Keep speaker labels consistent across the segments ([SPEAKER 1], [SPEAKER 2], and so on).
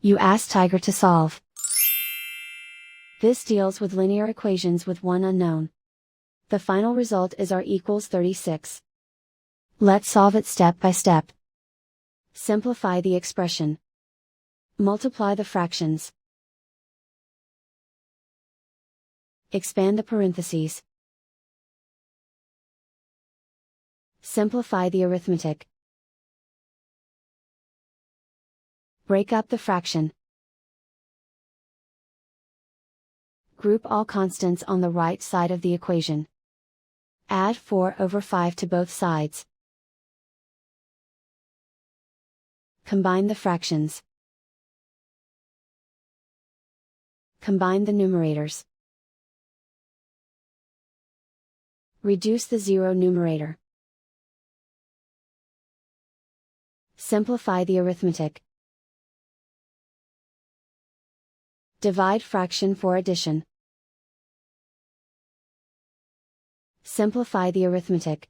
[SPEAKER 1] You ask Tiger to solve. This deals with linear equations with one unknown. The final result is r equals 36. Let's solve it step by step. Simplify the expression. Multiply the fractions. Expand the parentheses. Simplify the arithmetic. Break up the fraction. Group all constants on the right side of the equation. Add 4/5 to both sides. Combine the fractions. Combine the numerators. Reduce the zero numerator. Simplify the arithmetic. Divide fraction for addition. Simplify the arithmetic.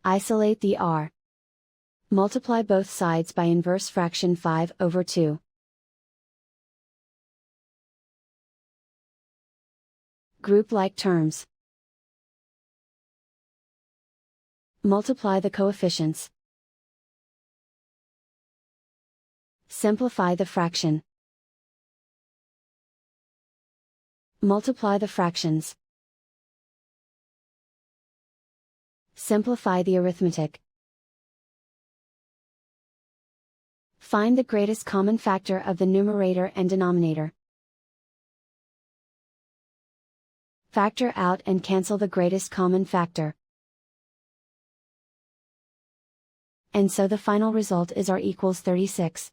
[SPEAKER 1] Isolate the r. Multiply both sides by inverse fraction 5/2. Group like terms. Multiply the coefficients. Simplify the fraction. Multiply the fractions. Simplify the arithmetic. Find the greatest common factor of the numerator and denominator. Factor out and cancel the greatest common factor. And so the final result is r equals 36.